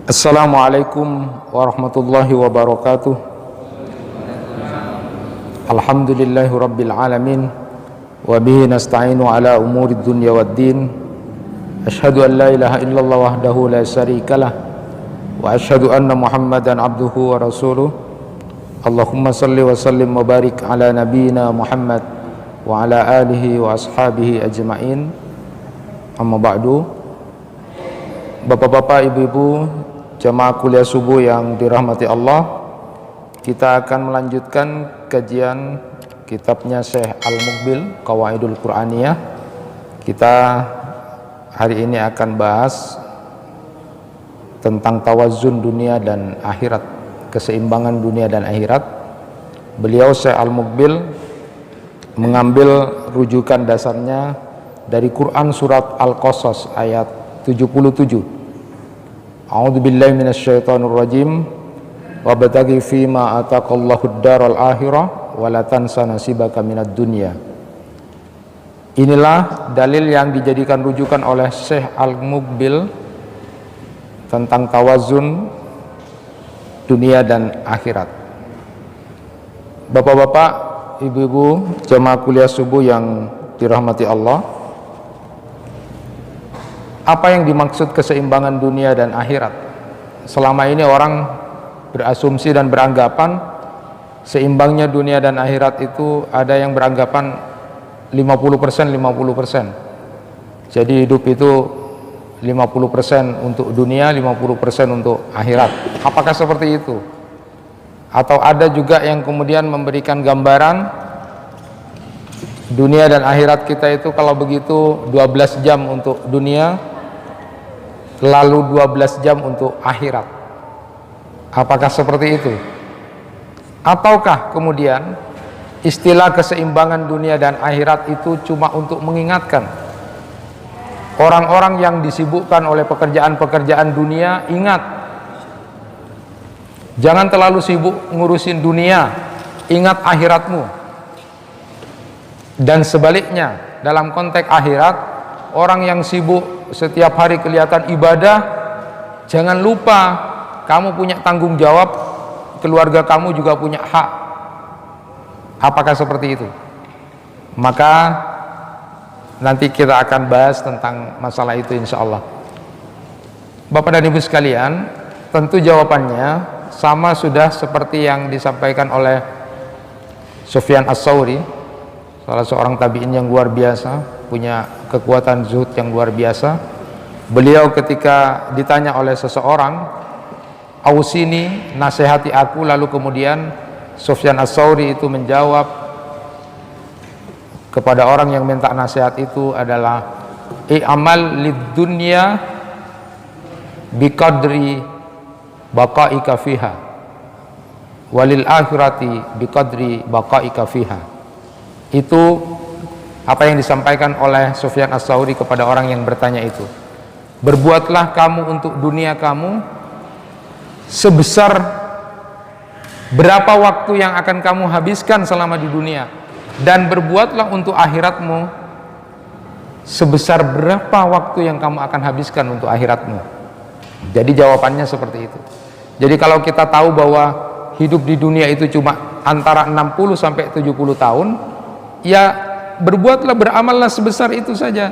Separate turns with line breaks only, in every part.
Assalamualaikum warahmatullahi wabarakatuh. Alhamdulillahi rabbil alamin. Wa bihi nasta'inu ala umuri dunya waddin. Ashhadu an la ilaha illallah wahdahu la syarikalah. Wa ashhadu anna muhammadan abduhu wa rasuluh. Allahumma salli wa sallim wa barik ala nabiyyina Muhammad wa ala alihi wa ashabihi ajma'in. Amma ba'du. Bapak-bapak, ibu-ibu, jamaah kuliah subuh yang dirahmati Allah, kita akan melanjutkan kajian kitabnya Syekh Al-Muqbil, Qawaidul Qur'aniyah. Kita hari ini akan bahas tentang tawazun dunia dan akhirat, keseimbangan dunia dan akhirat. Beliau Syekh Al-Muqbil mengambil rujukan dasarnya dari Quran surat Al-Qasas ayat 77. A'udzubillahi minasyaitonir rajim. Wabtaghi fima ataqallahu ad-daral akhirah wa la tansa nasibaka minad dunya. Inilah dalil yang dijadikan rujukan oleh Syekh Al-Muqbil tentang tawazun dunia dan akhirat. Bapak-bapak, ibu-ibu, jamaah kuliah subuh yang dirahmati Allah, apa yang dimaksud keseimbangan dunia dan akhirat? Selama ini orang berasumsi dan beranggapan seimbangnya dunia dan akhirat itu ada yang beranggapan 50%. Jadi hidup itu 50% untuk dunia, 50% untuk akhirat. Apakah seperti itu? Atau ada juga yang kemudian memberikan gambaran dunia dan akhirat kita itu kalau begitu 12 jam untuk dunia, lalu 12 jam untuk akhirat. Apakah seperti itu? Ataukah kemudian istilah keseimbangan dunia dan akhirat itu cuma untuk mengingatkan orang-orang yang disibukkan oleh pekerjaan-pekerjaan dunia, ingat, jangan terlalu sibuk ngurusin dunia, ingat akhiratmu. Dan sebaliknya, dalam konteks akhirat, orang yang sibuk setiap hari kelihatan ibadah, jangan lupa kamu punya tanggung jawab, keluarga kamu juga punya hak. Apakah seperti itu? Maka nanti kita akan bahas tentang masalah itu insya Allah. Bapak dan ibu sekalian, tentu jawabannya sama sudah seperti yang disampaikan oleh Sufyan As-Tsauri, salah seorang tabi'in yang luar biasa, punya kekuatan zuhud yang luar biasa. Beliau ketika ditanya oleh seseorang, "Ausini, nasihati aku," lalu kemudian Sufyan As-Tsauri itu menjawab kepada orang yang minta nasihat itu adalah, "I'amal lid-dunya biqadri baqaika fiha walil akhirati biqadri baqaika fiha." Itu apa yang disampaikan oleh Sufyan As-Tsauri kepada orang yang bertanya itu. Berbuatlah kamu untuk dunia kamu sebesar berapa waktu yang akan kamu habiskan selama di dunia, dan berbuatlah untuk akhiratmu sebesar berapa waktu yang kamu akan habiskan untuk akhiratmu. Jadi jawabannya seperti itu. Jadi kalau kita tahu bahwa hidup di dunia itu cuma antara 60 sampai 70 tahun, ya berbuatlah, beramallah sebesar itu saja.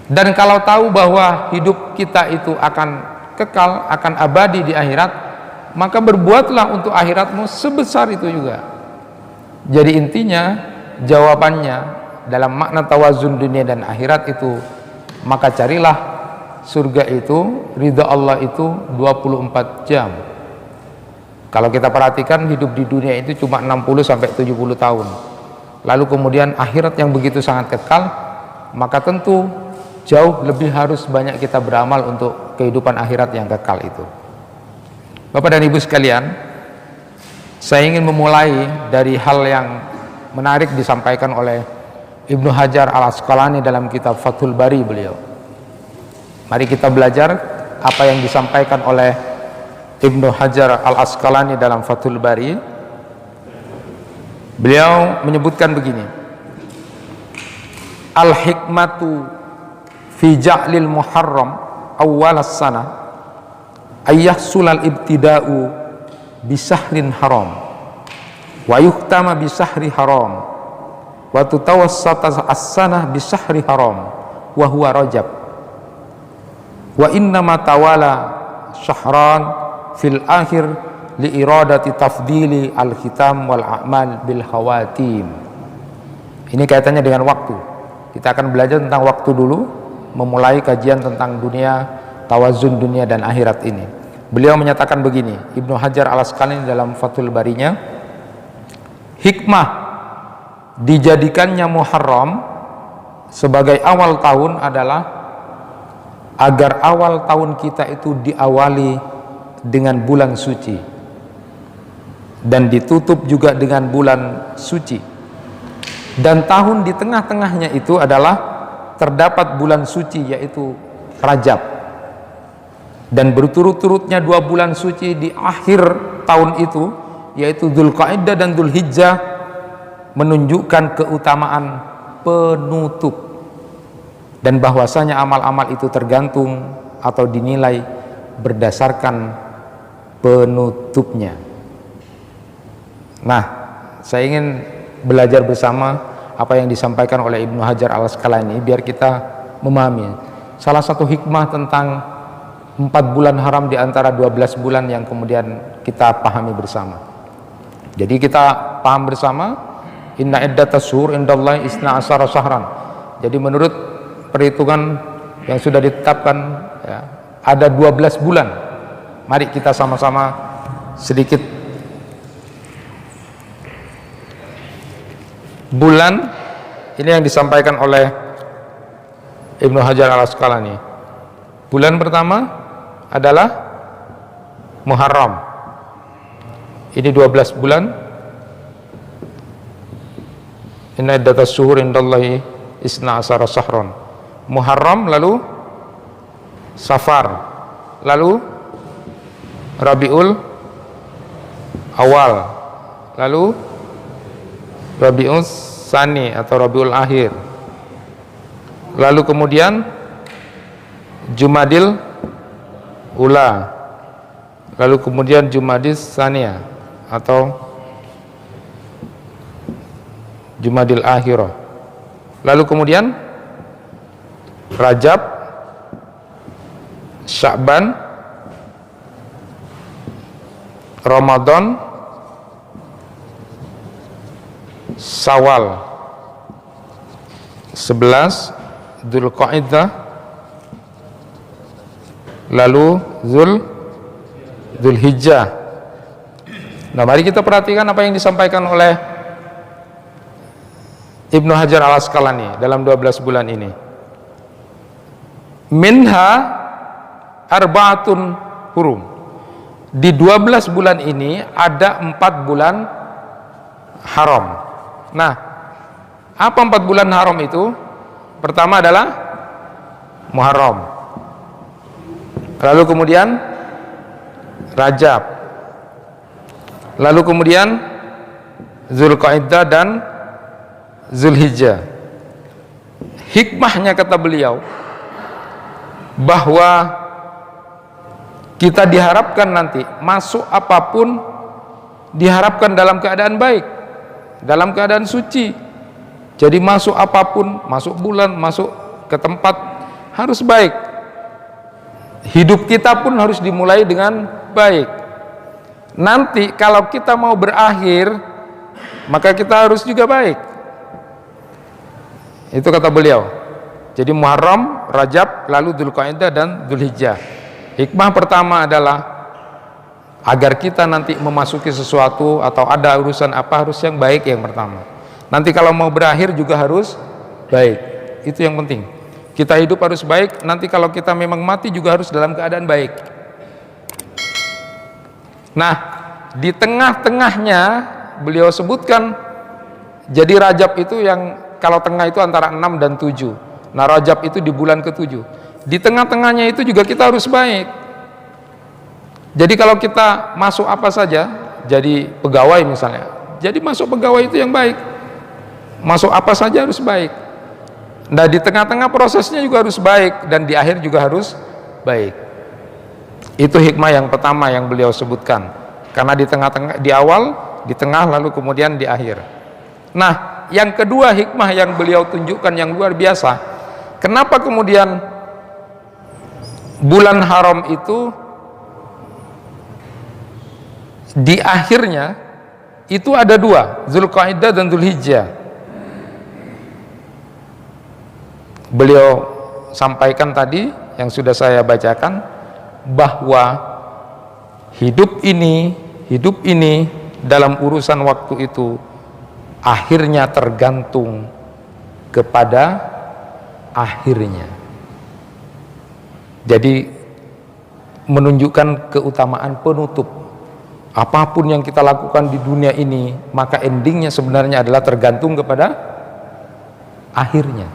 Dan kalau tahu bahwa hidup kita itu akan kekal, akan abadi di akhirat, maka berbuatlah untuk akhiratmu sebesar itu juga. Jadi intinya, jawabannya dalam makna tawazun dunia dan akhirat itu, maka carilah surga itu, ridha Allah itu 24 jam. Kalau kita perhatikan hidup di dunia itu cuma 60 sampai 70 tahun. Lalu kemudian akhirat yang begitu sangat kekal, maka tentu jauh lebih harus banyak kita beramal untuk kehidupan akhirat yang kekal itu. Bapak dan ibu sekalian, saya ingin memulai dari hal yang menarik disampaikan oleh Ibnu Hajar Al-Asqalani dalam kitab Fathul Bari beliau. Mari kita belajar apa yang disampaikan oleh Ibnu Hajar Al-Asqalani dalam Fathul Bari. Beliau menyebutkan begini: al-hikmatu fi ja'lil muharram awwal as-sana ayyahsulal ibtida'u bisahrin haram wa yuhtama bisahri haram wa tutawassata as-sanah bisahri haram wa huwa Rajab wa innama tawala syahran fil akhir li iradati tafdili al-khitam wal a'mal bil khawatim. Ini kaitannya dengan waktu. Kita akan belajar tentang waktu dulu, memulai kajian tentang dunia, tawazun dunia dan akhirat ini. Beliau menyatakan begini, Ibnu Hajar al-Asqalani dalam Fathul Barinya, hikmah dijadikannya Muharram sebagai awal tahun adalah agar awal tahun kita itu diawali dengan bulan suci dan ditutup juga dengan bulan suci, dan tahun di tengah-tengahnya itu adalah terdapat bulan suci yaitu Rajab, dan berturut-turutnya 2 bulan suci di akhir tahun itu yaitu Dzulqa'dah dan Dzulhijjah menunjukkan keutamaan penutup, dan bahwasanya amal-amal itu tergantung atau dinilai berdasarkan penutupnya. Nah, saya ingin belajar bersama apa yang disampaikan oleh Ibnu Hajar al-Asqalani biar kita memahami salah satu hikmah tentang 4 bulan haram di antara 12 bulan yang kemudian kita pahami bersama. Jadi kita paham bersama, inna iddatas syuhur indallahi isna asyara syahran. Jadi menurut perhitungan yang sudah ditetapkan ya, ada 12 bulan. Mari kita sama-sama sedikit bulan ini yang disampaikan oleh Ibnu Hajar al-Asqalani. Bulan pertama adalah Muharram. Ini 12 bulan. Inna iddatas syuhur indallahi isna asyara syahran. Muharram, lalu Safar, lalu Rabiul Awal, lalu Rabiul Tsani atau Rabiul Akhir, lalu kemudian Jumadil Ula, lalu kemudian Jumadil Tsaniyah atau Jumadil Akhirah, lalu kemudian Rajab, Sya'ban, Ramadan, Syawal, 11 Dzulqa'dah, lalu Dzulhijjah. Nah, mari kita perhatikan apa yang disampaikan oleh Ibnu Hajar al-Asqalani dalam 12 bulan ini. Minha arba'atun hurum. Di 12 bulan ini ada 4 bulan haram. Nah, apa 4 bulan haram itu? Pertama adalah Muharram, lalu kemudian Rajab, lalu kemudian Dzulqa'dah dan Dzulhijjah. Hikmahnya kata beliau bahwa kita diharapkan nanti masuk apapun diharapkan dalam keadaan baik, dalam keadaan suci. Jadi masuk apapun, masuk bulan, masuk ke tempat harus baik. Hidup kita pun harus dimulai dengan baik. Nanti kalau kita mau berakhir, maka kita harus juga baik. Itu kata beliau. Jadi Muharram, Rajab, lalu Dzulqa'dah dan Dzulhijjah. Hikmah pertama adalah agar kita nanti memasuki sesuatu atau ada urusan apa harus yang baik yang pertama. Nanti kalau mau berakhir juga harus baik. Itu yang penting. Kita hidup harus baik, nanti kalau kita memang mati juga harus dalam keadaan baik. Nah, di tengah-tengahnya beliau sebutkan, jadi Rajab itu yang kalau tengah itu antara 6 dan 7. Nah, Rajab itu di bulan ke-7. Di tengah-tengahnya itu juga kita harus baik. Jadi kalau kita masuk apa saja, jadi pegawai misalnya, jadi masuk pegawai itu yang baik. Masuk apa saja harus baik. Nah, di tengah-tengah prosesnya juga harus baik, dan di akhir juga harus baik. Itu hikmah yang pertama yang beliau sebutkan, karena di tengah-tengah, di awal, di tengah, lalu kemudian di akhir. Nah, yang kedua hikmah yang beliau tunjukkan yang luar biasa, kenapa kemudian bulan haram itu di akhirnya itu ada dua, Zulqa'dah dan Zulhijjah. Beliau sampaikan tadi yang sudah saya bacakan, bahwa hidup ini dalam urusan waktu itu akhirnya tergantung kepada akhirnya. Jadi menunjukkan keutamaan penutup. Apapun yang kita lakukan di dunia ini, maka endingnya sebenarnya adalah tergantung kepada akhirnya.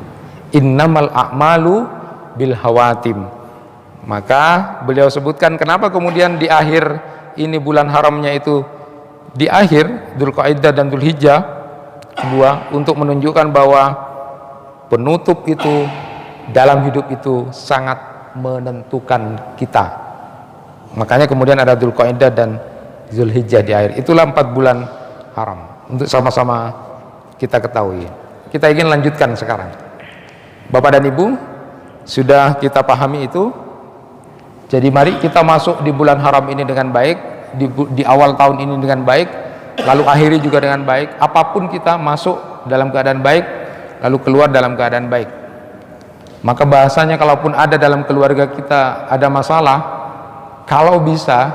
Innamal a'malu bil hawatim. Maka beliau sebutkan kenapa kemudian di akhir ini bulan haramnya itu di akhir Dzulqa'dah dan Dzulhijjah dua, untuk menunjukkan bahwa penutup itu dalam hidup itu sangat menentukan kita. Makanya kemudian ada Dzulqa'dah dan Dzulhijjah di akhir. Itulah 4 bulan haram untuk sama-sama kita ketahui. Kita ingin lanjutkan sekarang. Bapak dan Ibu, sudah kita pahami itu. Jadi mari kita masuk di bulan haram ini dengan baik, di awal tahun ini dengan baik, lalu akhiri juga dengan baik. Apapun kita masuk dalam keadaan baik, lalu keluar dalam keadaan baik. Maka bahasanya kalaupun ada dalam keluarga kita ada masalah, kalau bisa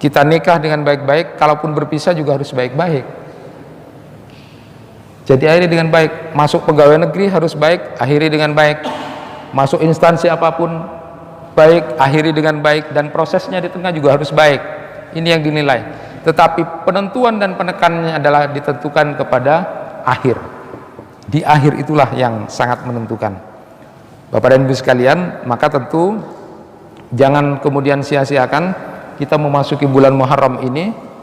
kita nikah dengan baik-baik, kalaupun berpisah juga harus baik-baik. Jadi akhiri dengan baik. Masuk pegawai negeri harus baik, akhiri dengan baik. Masuk instansi apapun baik, akhiri dengan baik, dan prosesnya di tengah juga harus baik. Ini yang dinilai. Tetapi penentuan dan penekanannya adalah ditentukan kepada akhir. Di akhir itulah yang sangat menentukan. Bapak dan Ibu sekalian, maka tentu jangan kemudian sia-siakan kita memasuki bulan Muharram ini.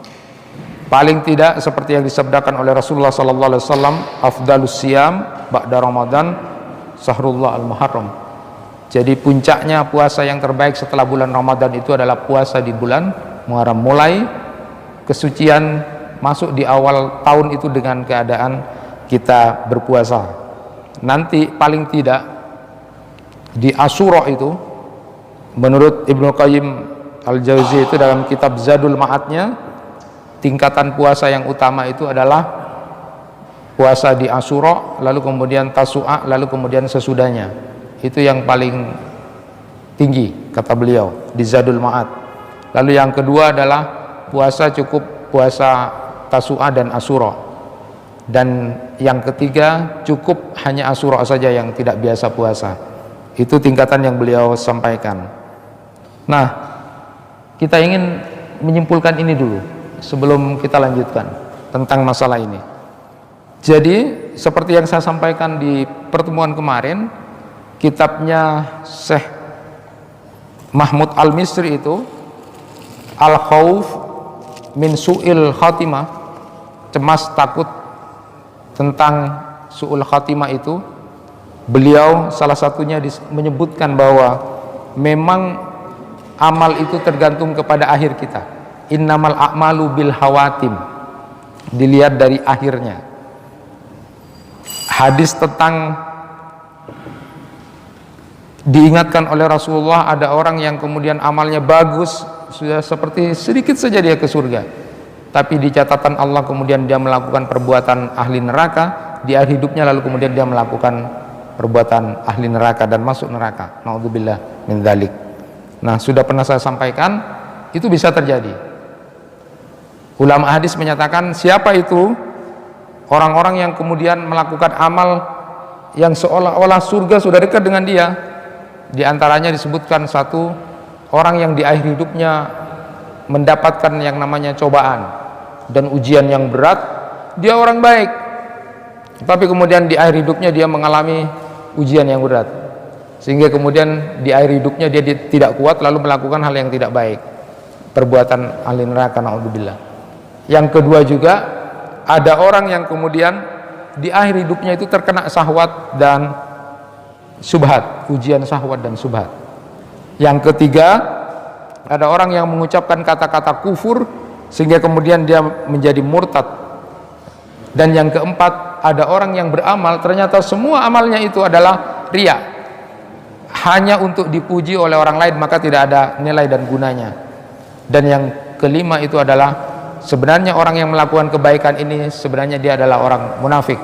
Paling tidak seperti yang disabdakan oleh Rasulullah sallallahu alaihi wasallam, afdalus siyam ba'da Ramadan sahrullah al-Muharram. Jadi puncaknya puasa yang terbaik setelah bulan Ramadan itu adalah puasa di bulan Muharram. Mulai kesucian masuk di awal tahun itu dengan keadaan kita berpuasa. Nanti paling tidak di Asyura itu, menurut Ibnu Qayyim Al-Jauzi itu dalam kitab Zadul Ma'adnya, tingkatan puasa yang utama itu adalah puasa di Asyura, lalu kemudian Tasu'a, lalu kemudian sesudahnya. Itu yang paling tinggi kata beliau di Zadul Ma'ad. Lalu yang kedua adalah puasa cukup puasa Tasu'a dan Asyura. Dan yang ketiga cukup hanya Asyura saja yang tidak biasa puasa. Itu tingkatan yang beliau sampaikan. Nah, kita ingin menyimpulkan ini dulu sebelum kita lanjutkan tentang masalah ini. Jadi seperti yang saya sampaikan di pertemuan kemarin, kitabnya Syekh Mahmud Al-Misri itu Al-Khawf min Su'il Khatimah, cemas takut tentang Su'ul Khatimah itu, beliau salah satunya menyebutkan bahwa memang amal itu tergantung kepada akhir kita. Innamal a'malu bil hawatim, dilihat dari akhirnya. Hadis tentang diingatkan oleh Rasulullah, ada orang yang kemudian amalnya bagus, sudah seperti sedikit saja dia ke surga, tapi di catatan Allah kemudian dia melakukan perbuatan ahli neraka di akhir hidupnya, lalu kemudian dia melakukan perbuatan ahli neraka dan masuk neraka. Naudzubillah min dzalik. Nah, sudah pernah saya sampaikan, itu bisa terjadi. Ulama hadis menyatakan siapa itu orang-orang yang kemudian melakukan amal yang seolah-olah surga sudah dekat dengan dia. Di antaranya disebutkan satu orang yang di akhir hidupnya mendapatkan yang namanya cobaan dan ujian yang berat. Dia orang baik, tapi kemudian di akhir hidupnya dia mengalami ujian yang berat, sehingga kemudian di akhir hidupnya dia tidak kuat lalu melakukan hal yang tidak baik, perbuatan ahli neraka, naudzubillah. Yang kedua juga ada orang yang kemudian di akhir hidupnya itu terkena syahwat dan subhat, ujian syahwat dan subhat. Yang ketiga, ada orang yang mengucapkan kata-kata kufur sehingga kemudian dia menjadi murtad. Dan yang keempat, ada orang yang beramal ternyata semua amalnya itu adalah riya, hanya untuk dipuji oleh orang lain, maka tidak ada nilai dan gunanya. Dan yang kelima itu adalah sebenarnya orang yang melakukan kebaikan ini sebenarnya dia adalah orang munafik.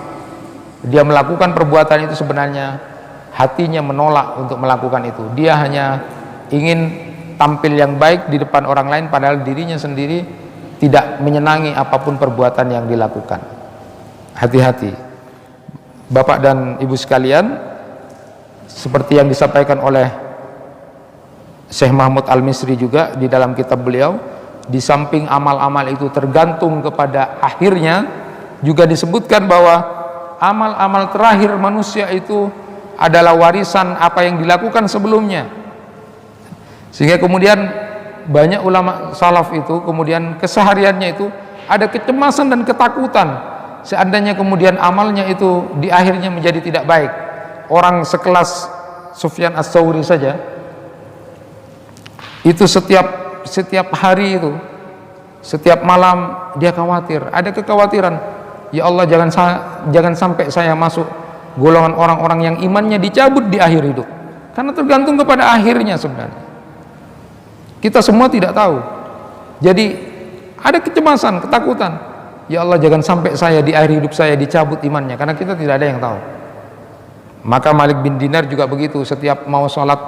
Dia melakukan perbuatan itu sebenarnya hatinya menolak untuk melakukan itu. Dia hanya ingin tampil yang baik di depan orang lain, padahal dirinya sendiri tidak menyenangi apapun perbuatan yang dilakukan. Hati-hati Bapak dan Ibu sekalian, seperti yang disampaikan oleh Syekh Mahmud Al-Misri juga di dalam kitab beliau, di samping amal-amal itu tergantung kepada akhirnya, juga disebutkan bahwa amal-amal terakhir manusia itu adalah warisan apa yang dilakukan sebelumnya. Sehingga kemudian banyak ulama salaf itu kemudian kesehariannya itu ada kecemasan dan ketakutan seandainya kemudian amalnya itu di akhirnya menjadi tidak baik. Orang sekelas Sufyan Ats-Tsauri saja itu setiap hari itu, setiap malam dia khawatir, ada kekhawatiran, ya Allah jangan sampai saya masuk golongan orang-orang yang imannya dicabut di akhir hidup, karena tergantung kepada akhirnya. Sebenarnya kita semua tidak tahu, jadi ada kecemasan, ketakutan, ya Allah jangan sampai saya di akhir hidup saya dicabut imannya, karena kita tidak ada yang tahu. Maka Malik bin Dinar juga begitu, setiap mau sholat,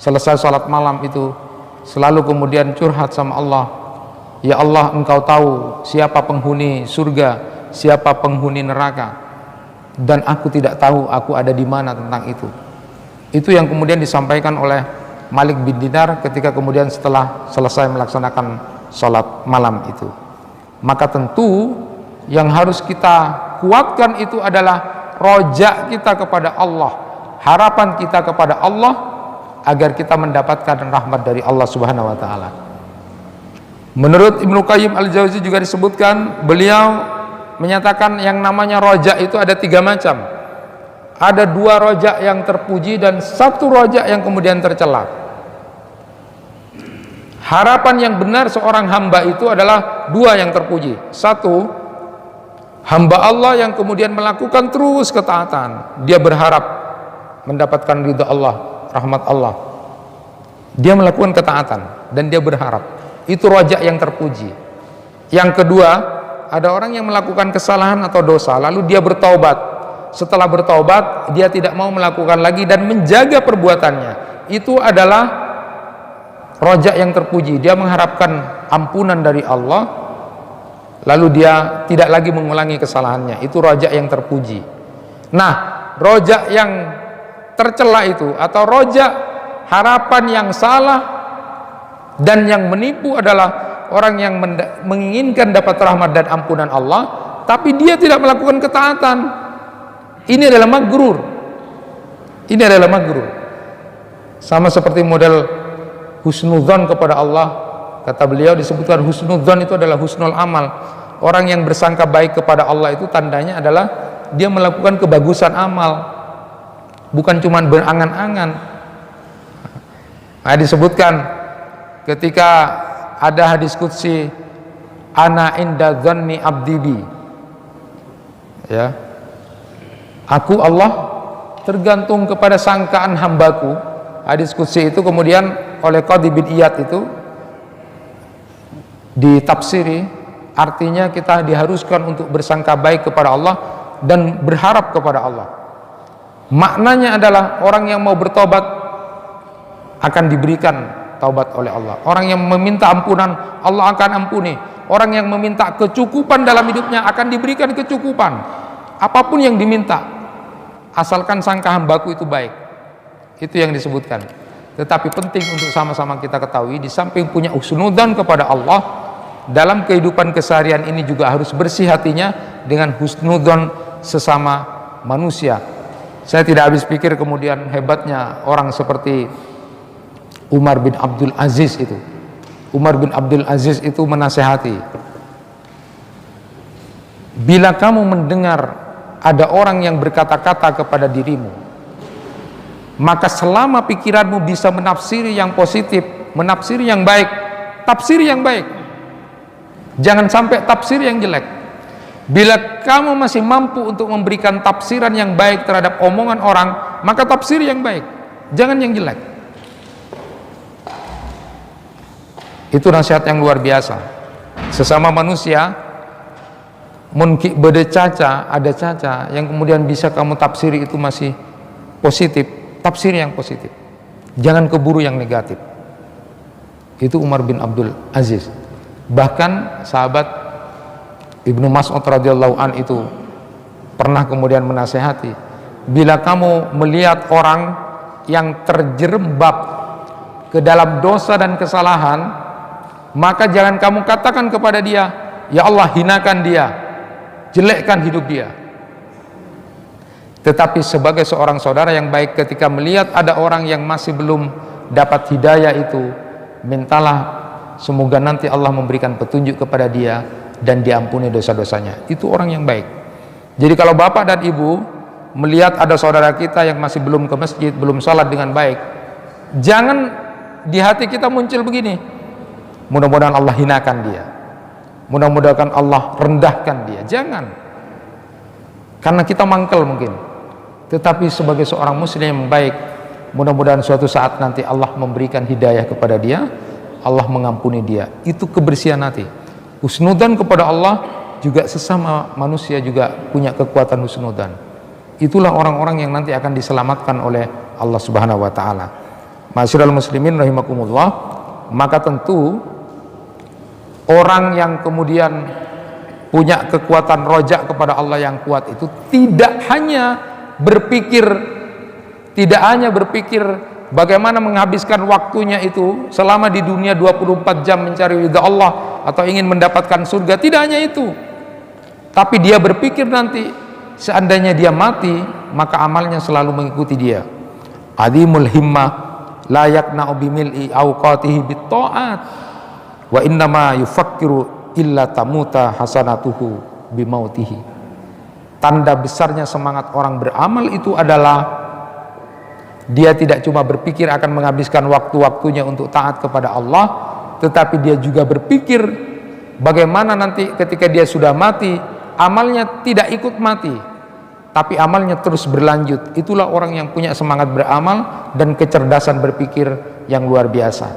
selesai sholat malam itu selalu kemudian curhat sama Allah, ya Allah engkau tahu siapa penghuni surga, siapa penghuni neraka, dan aku tidak tahu aku ada di mana tentang itu. Itu yang kemudian disampaikan oleh Malik bin Dinar ketika kemudian setelah selesai melaksanakan sholat malam itu. Maka tentu yang harus kita kuatkan itu adalah roja kita kepada Allah, harapan kita kepada Allah agar kita mendapatkan rahmat dari Allah Subhanahu wa taala. Menurut Ibnu Qayyim Al-Jauzi juga disebutkan, beliau menyatakan yang namanya roja itu ada 3 macam. Ada 2 roja yang terpuji dan 1 roja yang kemudian tercela. Harapan yang benar seorang hamba itu adalah 2 yang terpuji. 1, hamba Allah yang kemudian melakukan terus ketaatan, dia berharap mendapatkan ridha Allah, rahmat Allah, dia melakukan ketaatan dan dia berharap, itu roja yang terpuji. Yang kedua, ada orang yang melakukan kesalahan atau dosa lalu dia bertaubat, setelah bertaubat dia tidak mau melakukan lagi dan menjaga perbuatannya, itu adalah roja yang terpuji. Dia mengharapkan ampunan dari Allah, lalu dia tidak lagi mengulangi kesalahannya, itu roja yang terpuji. Nah, roja yang tercela itu atau roja harapan yang salah dan yang menipu adalah orang yang menginginkan dapat rahmat dan ampunan Allah tapi dia tidak melakukan ketaatan. Ini adalah maghrur. Ini adalah maghrur. Sama seperti model husnudzon kepada Allah. Kata beliau, disebutkan husnudzon itu adalah husnul amal. Orang yang bersangka baik kepada Allah itu tandanya adalah dia melakukan kebagusan amal, bukan cuma berangan-angan. Nah, disebutkan ketika ada hadis qudsi, ana inda dzanni abdi bi, ya, aku Allah tergantung kepada sangkaan hambaku. Hadis qudsi itu kemudian oleh Qadhi bin Iyad itu ditafsiri, artinya kita diharuskan untuk bersangka baik kepada Allah dan berharap kepada Allah. Maknanya adalah orang yang mau bertobat akan diberikan taubat oleh Allah. Orang yang meminta ampunan, Allah akan ampuni. Orang yang meminta kecukupan dalam hidupnya akan diberikan kecukupan. Apapun yang diminta, asalkan sangka hambaku itu baik. Itu yang disebutkan. Tetapi penting untuk sama-sama kita ketahui, di samping punya husnudzan kepada Allah, dalam kehidupan keseharian ini juga harus bersih hatinya dengan husnudzon sesama manusia. Saya tidak habis pikir kemudian hebatnya orang seperti Umar bin Abdul Aziz itu. Umar bin Abdul Aziz itu menasehati, bila kamu mendengar ada orang yang berkata-kata kepada dirimu, Maka selama pikiranmu bisa menafsiri yang positif, menafsiri yang baik, tafsiri yang baik, jangan sampai tafsir yang jelek. Bila kamu masih mampu untuk memberikan tafsiran yang baik terhadap omongan orang, maka tafsir yang baik, jangan yang jelek. Itu nasihat yang luar biasa. Sesama manusia, mungkin beda caca, ada caca yang kemudian bisa kamu tafsiri itu masih positif, tafsir yang positif. Jangan keburu yang negatif. Itu Umar bin Abdul Aziz. Bahkan sahabat Ibnu Mas'ud radhiyallahu an itu pernah kemudian menasehati, bila kamu melihat orang yang terjerembab ke dalam dosa dan kesalahan, maka jangan kamu katakan kepada dia, ya Allah hinakan dia, jelekkan hidup dia. Tetapi sebagai seorang saudara yang baik, ketika melihat ada orang yang masih belum dapat hidayah itu, mintalah semoga nanti Allah memberikan petunjuk kepada dia dan diampuni dosa-dosanya. Itu orang yang baik. Jadi kalau bapak dan ibu melihat ada saudara kita yang masih belum ke masjid, belum salat dengan baik, jangan di hati kita muncul begini, mudah-mudahan Allah hinakan dia, mudah-mudahan Allah rendahkan dia. Jangan, karena kita mangkel mungkin. Tetapi sebagai seorang muslim yang baik, mudah-mudahan suatu saat nanti Allah memberikan hidayah kepada dia, Allah mengampuni dia. Itu kebersihan hati. Husnudan kepada Allah, juga sesama manusia juga punya kekuatan husnudan. Itulah orang-orang yang nanti akan diselamatkan oleh Allah Subhanahu wa taala. Ma'asyiral muslimin rahimakumullah, maka tentu orang yang kemudian punya kekuatan rojak kepada Allah yang kuat itu tidak hanya berpikir bagaimana menghabiskan waktunya itu selama di dunia 24 jam mencari ridha Allah atau ingin mendapatkan surga. Tidak hanya itu, tapi dia berpikir nanti seandainya dia mati, maka amalnya selalu mengikuti dia. Adimul himmah la yakna'u bimil'i awqatihi bitta'at wa innama yufakkiru illa tamuta hasanatuhu bimautihi. Tanda besarnya semangat orang beramal itu adalah dia tidak cuma berpikir akan menghabiskan waktu-waktunya untuk taat kepada Allah, tetapi dia juga berpikir bagaimana nanti ketika dia sudah mati, amalnya tidak ikut mati, tapi amalnya terus berlanjut. Itulah orang yang punya semangat beramal dan kecerdasan berpikir yang luar biasa.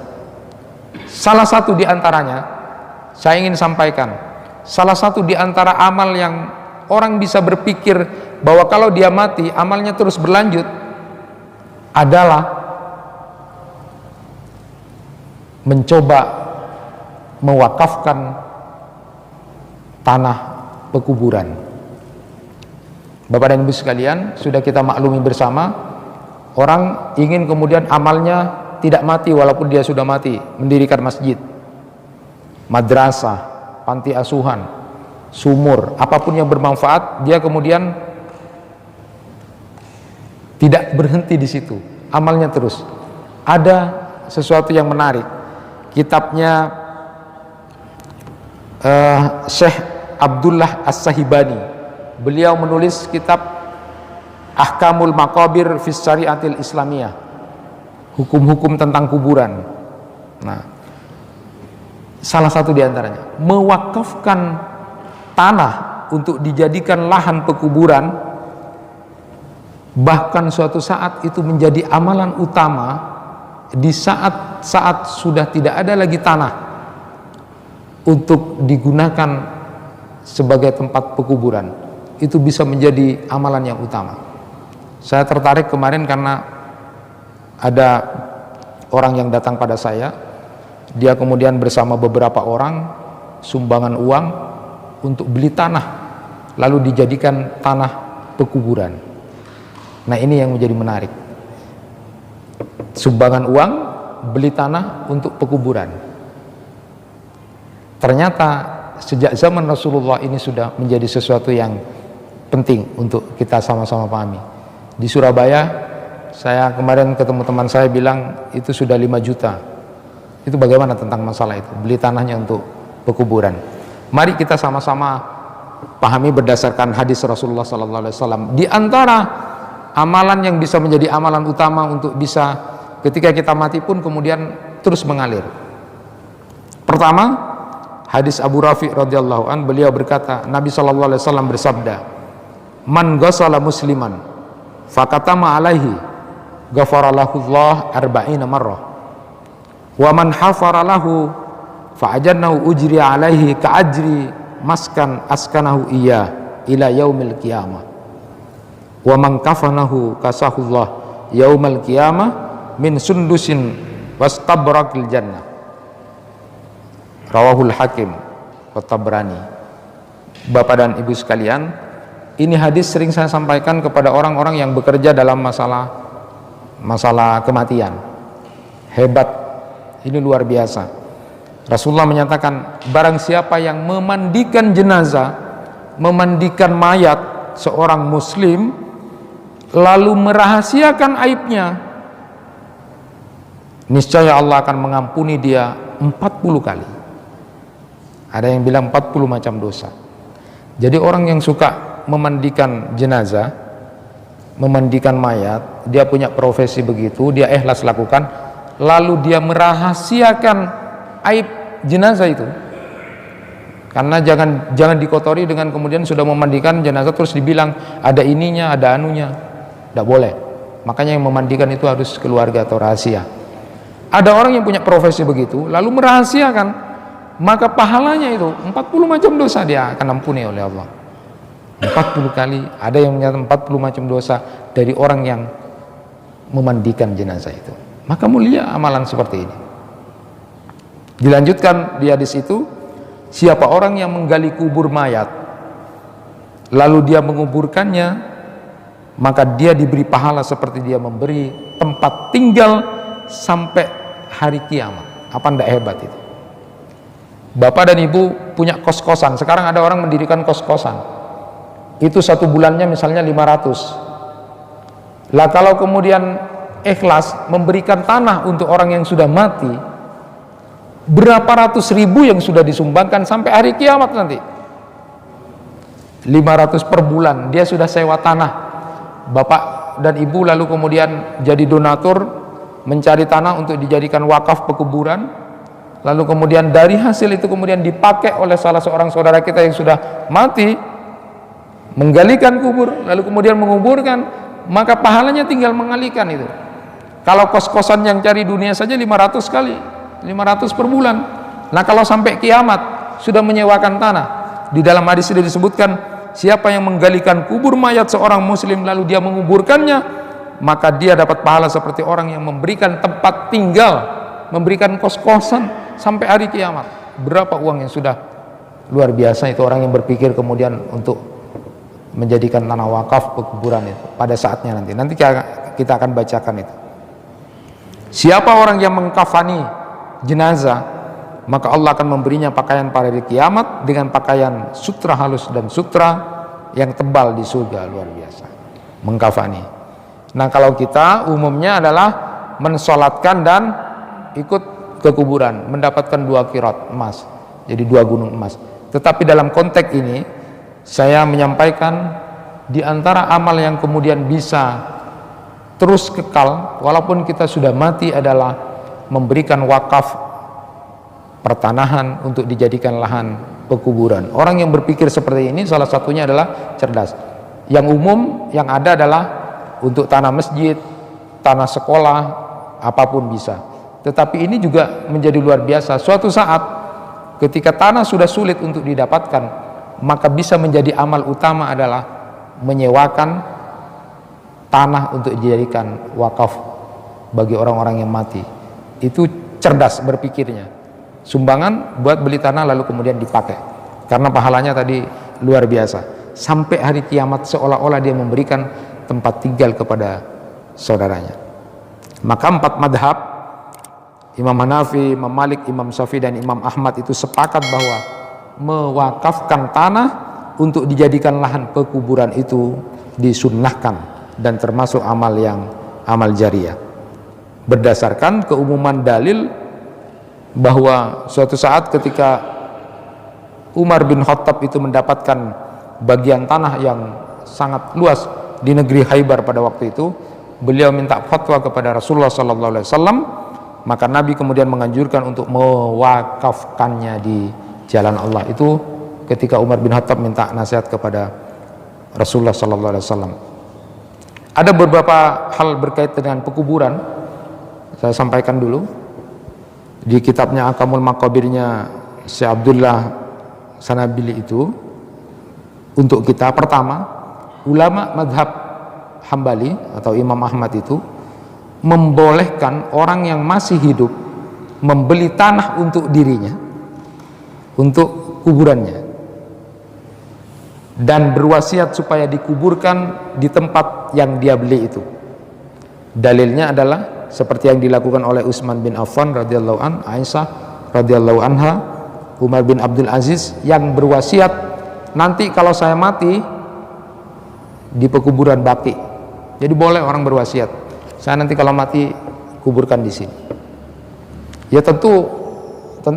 Salah satu di antaranya, saya ingin sampaikan, salah satu di antara amal yang orang bisa berpikir bahwa kalau dia mati, amalnya terus berlanjut, adalah mencoba mewakafkan tanah pekuburan. Bapak dan Ibu sekalian, sudah kita maklumi bersama, orang ingin kemudian amalnya tidak mati walaupun dia sudah mati, mendirikan masjid, madrasah, panti asuhan, sumur, apapun yang bermanfaat, dia kemudian tidak berhenti di situ, amalnya terus. Ada sesuatu yang menarik, kitabnya Syekh Abdullah As-Sahibani, beliau menulis kitab Ahkamul Maqabir fis Syariatil Islamiyah, hukum-hukum tentang kuburan. Nah, salah satu di antaranya mewakafkan tanah untuk dijadikan lahan pekuburan. Bahkan suatu saat itu menjadi amalan utama di saat sudah tidak ada lagi tanah untuk digunakan sebagai tempat pekuburan. Itu bisa menjadi amalan yang utama. Saya tertarik kemarin karena ada orang yang datang pada saya, dia kemudian bersama beberapa orang sumbangan uang untuk beli tanah, lalu dijadikan tanah pekuburan. Nah, ini yang menjadi menarik. Sumbangan uang, beli tanah untuk pekuburan. Ternyata sejak zaman Rasulullah ini sudah menjadi sesuatu yang penting untuk kita sama-sama pahami. Di Surabaya, saya kemarin ketemu teman saya bilang itu sudah 5 juta. Itu bagaimana tentang masalah itu? Beli tanahnya untuk pekuburan. Mari kita sama-sama pahami berdasarkan hadis Rasulullah SAW. Di antara amalan yang bisa menjadi amalan utama untuk bisa ketika kita mati pun kemudian terus mengalir. Pertama, hadis Abu Rafi radhiyallahu an, beliau berkata, Nabi sallallahu alaihi wasallam bersabda, "Man ghasala musliman fakatama alaihi ghafara lahu Allah arba'ina marrah. Wa man hafara lahu fa'ajannahu ujri alaihi ka'ajri maskan askanahu iya ila yaumil qiyamah. Wa man kafanahu kasahullah yaumal qiyamah min sundusin wastabrakil jannah." Rawahul Hakim wa Tabrani. Bapak dan Ibu sekalian, ini hadis sering saya sampaikan kepada orang-orang yang bekerja dalam masalah kematian. Hebat, ini luar biasa. Rasulullah menyatakan, barang siapa yang memandikan jenazah, memandikan mayat seorang muslim, lalu merahasiakan aibnya, niscaya Allah akan mengampuni dia 40 kali. Ada yang bilang 40 macam dosa. Jadi orang yang suka memandikan jenazah, memandikan mayat, dia punya profesi begitu, dia ikhlas lakukan, lalu dia merahasiakan aib jenazah itu. Karena jangan dikotori dengan kemudian sudah memandikan jenazah terus dibilang ada ininya, ada anunya. Tidak boleh. Makanya yang memandikan itu harus keluarga atau rahasia. Ada orang yang punya profesi begitu lalu merahasiakan, maka pahalanya itu 40 macam dosa dia akan ampuni oleh Allah. 40 kali. Ada yang menyatakan 40 macam dosa dari orang yang memandikan jenazah itu. Maka mulia amalan seperti ini. Dilanjutkan di hadis itu, siapa orang yang menggali kubur mayat lalu dia menguburkannya, maka dia diberi pahala seperti dia memberi tempat tinggal sampai hari kiamat. Apa ndak hebat itu? Bapak dan Ibu punya kos-kosan. Sekarang ada orang mendirikan kos-kosan. Itu satu bulannya misalnya 500. Lah kalau kemudian ikhlas memberikan tanah untuk orang yang sudah mati, berapa ratus ribu yang sudah disumbangkan sampai hari kiamat nanti. 500 per bulan dia sudah sewa tanah. Bapak dan Ibu lalu kemudian jadi donatur, mencari tanah untuk dijadikan wakaf pekuburan. Lalu kemudian dari hasil itu kemudian dipakai oleh salah seorang saudara kita yang sudah mati, menggalikan kubur, lalu kemudian menguburkan, maka pahalanya tinggal mengalihkan itu. Kalau kos-kosan yang cari dunia saja 500 kali, 500 per bulan. Nah kalau sampai kiamat sudah menyewakan tanah, di dalam hadis ini disebutkan, siapa yang menggalikan kubur mayat seorang muslim lalu dia menguburkannya, maka dia dapat pahala seperti orang yang memberikan tempat tinggal, memberikan kos-kosan sampai hari kiamat. Berapa uang yang sudah luar biasa itu orang yang berpikir kemudian untuk menjadikan tanah wakaf pekuburan itu pada saatnya nanti. Nanti kita akan bacakan itu. Siapa orang yang mengkafani jenazah, maka Allah akan memberinya pakaian pada hari kiamat dengan pakaian sutra halus dan sutra yang tebal di surga. Luar biasa. Mengkafani. Nah kalau kita umumnya adalah mensolatkan dan ikut ke kuburan, mendapatkan 2 qirat emas, jadi 2 gunung emas. Tetapi dalam konteks ini saya menyampaikan di antara amal yang kemudian bisa terus kekal walaupun kita sudah mati adalah memberikan wakaf pertanahan untuk dijadikan lahan pekuburan. Orang yang berpikir seperti ini salah satunya adalah cerdas. Yang umum yang ada adalah untuk tanah masjid, tanah sekolah, apapun bisa. Tetapi ini juga menjadi luar biasa. Suatu saat ketika tanah sudah sulit untuk didapatkan, maka bisa menjadi amal utama adalah menyewakan tanah untuk dijadikan wakaf bagi orang-orang yang mati. Itu cerdas berpikirnya. Sumbangan buat beli tanah lalu kemudian dipakai. Karena pahalanya tadi luar biasa. Sampai hari kiamat seolah-olah dia memberikan tempat tinggal kepada saudaranya. Maka 4 madhab, Imam Hanafi, Imam Malik, Imam Syafi'i dan Imam Ahmad itu sepakat bahwa mewakafkan tanah untuk dijadikan lahan pekuburan itu disunnahkan dan termasuk amal jariah. Berdasarkan keumuman dalil bahwa suatu saat ketika Umar bin Khattab itu mendapatkan bagian tanah yang sangat luas di negeri Khaybar pada waktu itu. Beliau minta fatwa kepada Rasulullah sallallahu alaihi wasallam, maka Nabi kemudian menganjurkan untuk mewakafkannya di jalan Allah. Itu ketika Umar bin Khattab minta nasihat kepada Rasulullah sallallahu alaihi wasallam. Ada beberapa hal berkaitan dengan pekuburan, saya sampaikan dulu. Di kitabnya Akamul Maqabirnya Syekh Abdullah Sanabili itu, untuk kita, pertama, ulama madhab Hambali atau Imam Ahmad itu membolehkan orang yang masih hidup membeli tanah untuk dirinya, untuk kuburannya, dan berwasiat supaya dikuburkan di tempat yang dia beli itu. Dalilnya adalah seperti yang dilakukan oleh Utsman bin Affan radhiyallahu an, Aisyah radhiyallahu anha, Umar bin Abdul Aziz yang berwasiat, nanti kalau saya mati di pekuburan Baqi. Jadi boleh orang berwasiat, saya nanti kalau mati kuburkan di sini. Ya tentu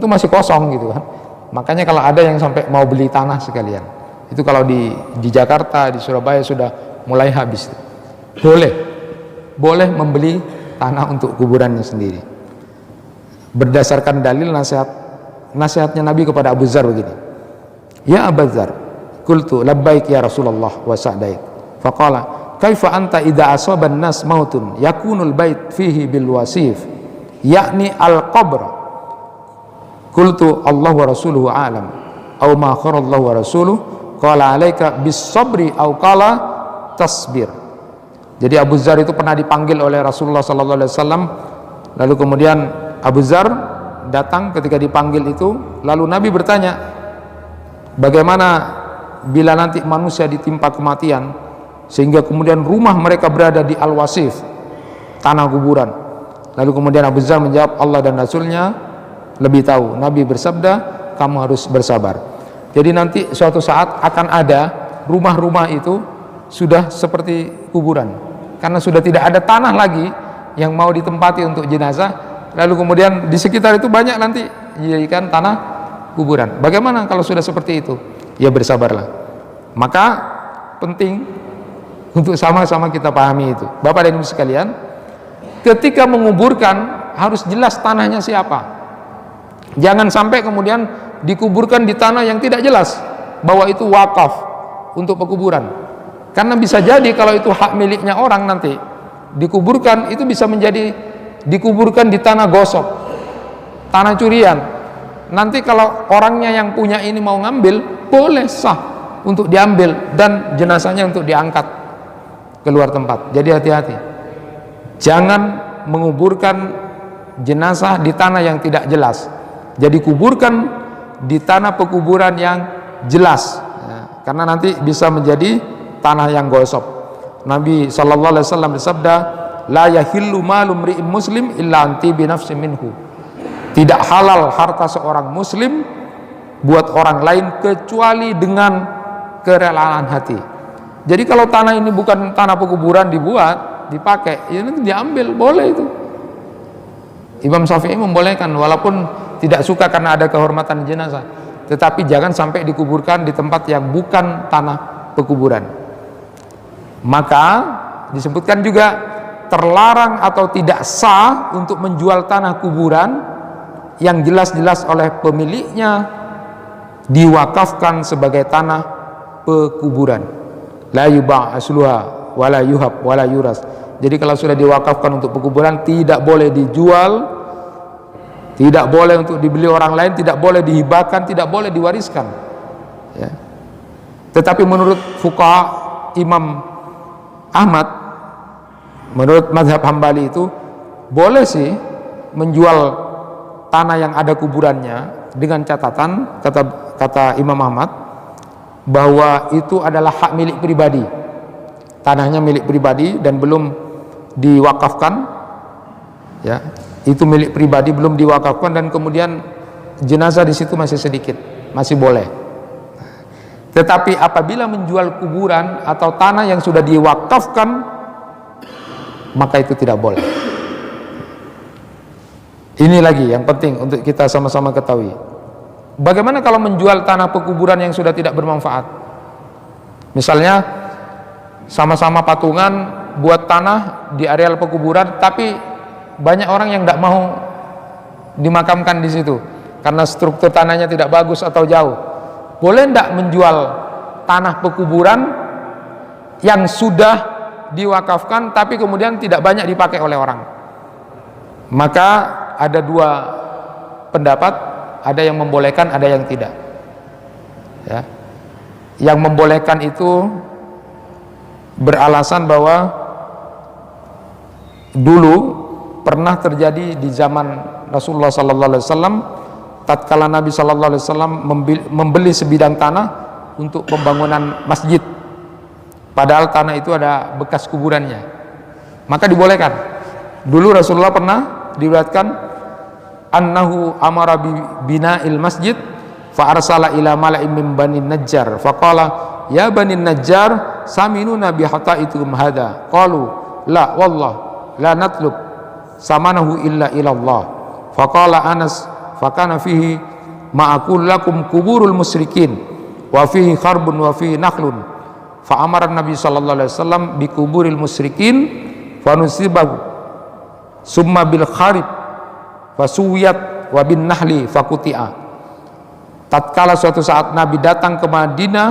masih kosong gitu kan. Makanya kalau ada yang sampai mau beli tanah sekalian, itu kalau di Jakarta, di Surabaya sudah mulai habis. Boleh membeli tanah untuk kuburannya sendiri. Berdasarkan dalil nasihatnya Nabi kepada Abu Dzar begini. Ya Abu Dzar, qultu labbaik ya Rasulullah wa sa'daik. Faqala kaifa anta idza asaban nas mautun yakunul bait fihi bil wasif yakni al qabr. Qultu Allah wa rasuluhu a'lam aw ma khara Allah wa rasuluhu qala alaika bis sabri aw qala tasbir. Jadi Abu Dzar itu pernah dipanggil oleh Rasulullah sallallahu alaihi wasallam, lalu kemudian Abu Dzar datang ketika dipanggil itu, lalu Nabi bertanya, bagaimana bila nanti manusia ditimpa kematian sehingga kemudian rumah mereka berada di Al-Wasif, tanah kuburan. Lalu kemudian Abu Dzar menjawab, Allah dan Rasulnya lebih tahu. Nabi bersabda, kamu harus bersabar. Jadi nanti suatu saat akan ada rumah-rumah itu sudah seperti kuburan, karena sudah tidak ada tanah lagi yang mau ditempati untuk jenazah. Lalu kemudian di sekitar itu banyak nanti dijadikan tanah kuburan. Bagaimana kalau sudah seperti itu? Ya bersabarlah. Maka penting untuk sama-sama kita pahami itu. Bapak dan Ibu sekalian, ketika menguburkan harus jelas tanahnya siapa. Jangan sampai kemudian dikuburkan di tanah yang tidak jelas bahwa itu wakaf untuk pekuburan. Karena bisa jadi kalau itu hak miliknya orang, nanti dikuburkan itu bisa menjadi dikuburkan di tanah gosok, tanah curian. Nanti kalau orangnya yang punya ini mau ngambil, boleh, sah untuk diambil dan jenazahnya untuk diangkat keluar tempat. Jadi hati-hati, jangan menguburkan jenazah di tanah yang tidak jelas. Jadi kuburkan di tanah pekuburan yang jelas, ya, karena nanti bisa menjadi tanah yang gosok. Nabi sallallahu alaihi wasallam bersabda, la yahillu malu mri'in muslim illa anti bi nafsi minhu. Tidak halal harta seorang muslim buat orang lain kecuali dengan kerelaan hati. Jadi kalau tanah ini bukan tanah pekuburan dibuat, dipakai, ya nanti diambil, boleh itu. Imam Syafi'i membolehkan, walaupun tidak suka karena ada kehormatan jenazah, tetapi jangan sampai dikuburkan di tempat yang bukan tanah pekuburan. Maka disebutkan juga terlarang atau tidak sah untuk menjual tanah kuburan yang jelas-jelas oleh pemiliknya diwakafkan sebagai tanah pekuburan. La yuba' asluha wala yuhab wala yuras. Jadi kalau sudah diwakafkan untuk pekuburan, tidak boleh dijual, tidak boleh untuk dibeli orang lain, tidak boleh dihibahkan, tidak boleh diwariskan, ya. Tetapi menurut fuqaha Imam Ahmad, menurut mazhab Hambali itu boleh sih menjual tanah yang ada kuburannya, dengan catatan, kata Imam Ahmad, bahwa itu adalah hak milik pribadi, tanahnya milik pribadi dan belum diwakafkan, ya, itu milik pribadi belum diwakafkan, dan kemudian jenazah di situ masih sedikit, masih boleh. Tetapi apabila menjual kuburan atau tanah yang sudah diwakafkan, maka itu tidak boleh. Ini lagi yang penting untuk kita sama-sama ketahui. Bagaimana kalau menjual tanah pekuburan yang sudah tidak bermanfaat? Misalnya sama-sama patungan buat tanah di areal pekuburan, tapi banyak orang yang tidak mau dimakamkan di situ karena struktur tanahnya tidak bagus atau jauh. Boleh tidak menjual tanah pekuburan yang sudah diwakafkan tapi kemudian tidak banyak dipakai oleh orang? Maka ada dua pendapat, ada yang membolehkan, ada yang tidak. Ya. Yang membolehkan itu beralasan bahwa dulu pernah terjadi di zaman Rasulullah SAW, tatkala Nabi SAW membeli sebidang tanah untuk pembangunan masjid, padahal tanah itu ada bekas kuburannya, maka dibolehkan. Dulu Rasulullah pernah diriwayatkan annahu amara bina'il masjid fa arsala ila mala'in min bani Najjar faqala ya bani Najjar saminuna bi hataitum hadha qalu la wallah la natlub samanahu illa ilallah faqala Anas fakana fihi ma'akul lakum kuburul musyrikin wa fihi kharbun wa fihi nakhlun fa amara Nabi sallallahu alaihi wasallam bi kuburil musyrikin fa nusibahu summa bil kharib fa suwiyat wa bin nahli fakuti'a. Tatkala suatu saat Nabi datang ke Madinah,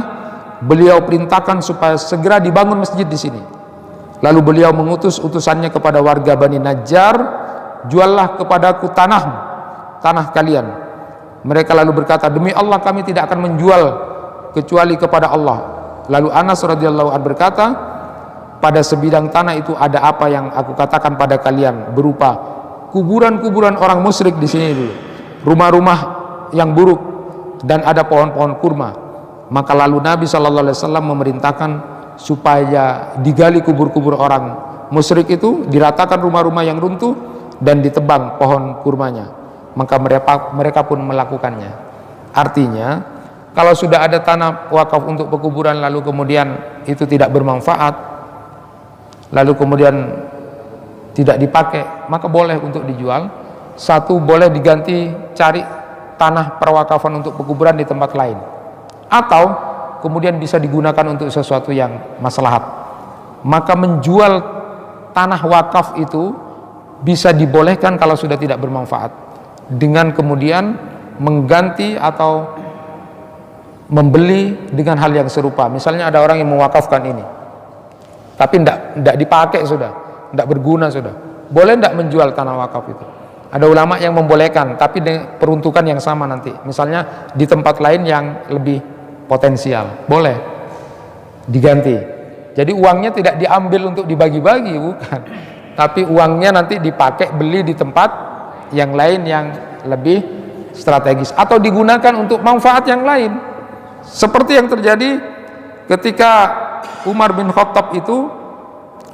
beliau perintahkan supaya segera dibangun masjid di sini. Lalu beliau mengutus utusannya kepada warga Bani Najjar, juallah kepadaku tanah kalian. Mereka lalu berkata, demi Allah kami tidak akan menjual kecuali kepada Allah. Lalu Anas radhiyallahu anhu berkata, pada sebidang tanah itu ada apa yang aku katakan pada kalian, berupa kuburan-kuburan orang musyrik di sini dulu, rumah-rumah yang buruk, dan ada pohon-pohon kurma. Maka lalu Nabi SAW memerintahkan supaya digali kubur-kubur orang musyrik itu, diratakan rumah-rumah yang runtuh dan ditebang pohon kurmanya. Maka mereka pun melakukannya. Artinya kalau sudah ada tanah wakaf untuk pekuburan lalu kemudian itu tidak bermanfaat, lalu kemudian tidak dipakai, maka boleh untuk dijual. Satu, boleh diganti, cari tanah perwakafan untuk pekuburan di tempat lain, atau kemudian bisa digunakan untuk sesuatu yang maslahat. Maka menjual tanah wakaf itu bisa dibolehkan kalau sudah tidak bermanfaat, dengan kemudian mengganti atau membeli dengan hal yang serupa. Misalnya ada orang yang mewakafkan ini tapi tidak dipakai, sudah tidak berguna, sudah boleh tidak menjual tanah wakaf itu? Ada ulama yang membolehkan, tapi dengan peruntukan yang sama nanti. Misalnya di tempat lain yang lebih potensial, boleh diganti. Jadi uangnya tidak diambil untuk dibagi-bagi, bukan. Tapi uangnya nanti dipakai beli di tempat yang lain yang lebih strategis, atau digunakan untuk manfaat yang lain. Seperti yang terjadi ketika Umar bin Khattab itu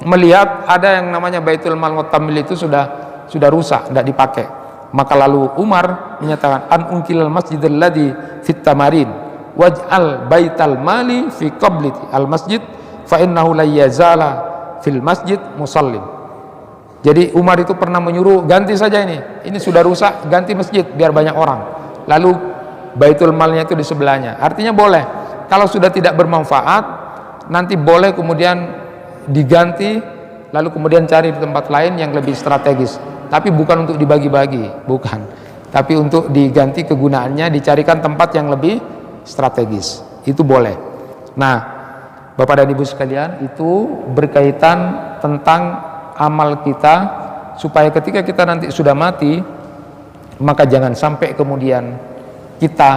melihat ada yang namanya Baitul Mal Mutamil itu sudah rusak, tidak dipakai. Maka lalu Umar menyatakan an unkilal masjidil ladzi fit tamarin waj'al baital mali fi qabli al masjid fa innahu la yazala fil masjid musallin. Jadi Umar itu pernah menyuruh, ganti saja ini sudah rusak, ganti masjid biar banyak orang. Lalu Baitul Malnya itu di sebelahnya. Artinya boleh. Kalau sudah tidak bermanfaat, nanti boleh kemudian diganti, lalu kemudian cari di tempat lain yang lebih strategis. Tapi bukan untuk dibagi-bagi, bukan. Tapi untuk diganti kegunaannya, dicarikan tempat yang lebih strategis. Itu boleh. Nah, Bapak dan Ibu sekalian, itu berkaitan tentang amal kita, supaya ketika kita nanti sudah mati, maka jangan sampai kemudian kita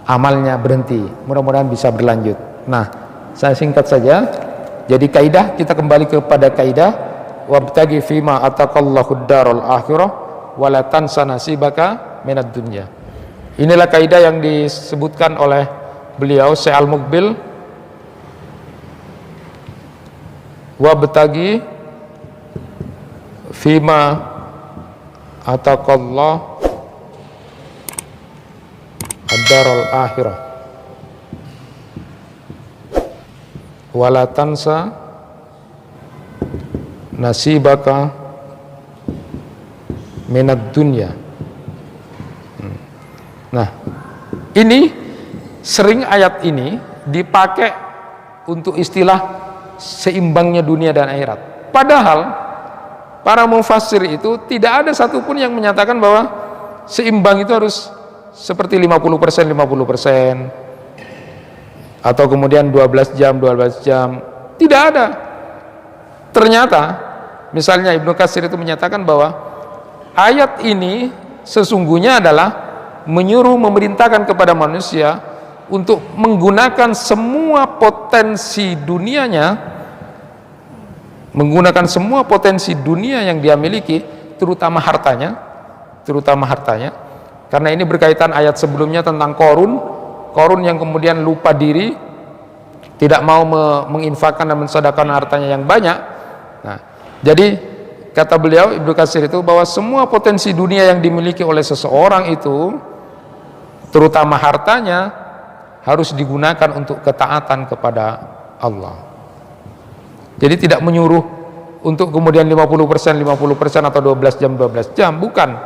amalnya berhenti. Mudah-mudahan bisa berlanjut. Nah, saya singkat saja. Jadi kaidah, kita kembali kepada kaidah wabtagi fima ataqallahu darul akhirah wala tansa nasibaka minad dunya. Inilah kaidah yang disebutkan oleh beliau Syekh Al-Muqbil, wabtagi fima ataqallahu ad-darul akhirah wala tansa nasibaka minad dunya. Nah, ini sering ayat ini dipakai untuk istilah seimbangnya dunia dan akhirat. Padahal para mufassir itu tidak ada satupun yang menyatakan bahwa seimbang itu harus seperti 50%, 50%, atau kemudian 12 jam, 12 jam. Tidak ada. Ternyata misalnya Ibnu Katsir itu menyatakan bahwa ayat ini sesungguhnya adalah menyuruh, memerintahkan kepada manusia untuk menggunakan semua potensi dunianya, menggunakan semua potensi dunia yang dia miliki, terutama hartanya, karena ini berkaitan ayat sebelumnya tentang Korun yang kemudian lupa diri, tidak mau menginfakkan dan mensedekahkan hartanya yang banyak. Nah, jadi kata beliau Ibnu Katsir itu bahwa semua potensi dunia yang dimiliki oleh seseorang itu, terutama hartanya, harus digunakan untuk ketaatan kepada Allah. Jadi tidak menyuruh untuk kemudian 50%, 50% atau 12 jam, 12 jam, bukan.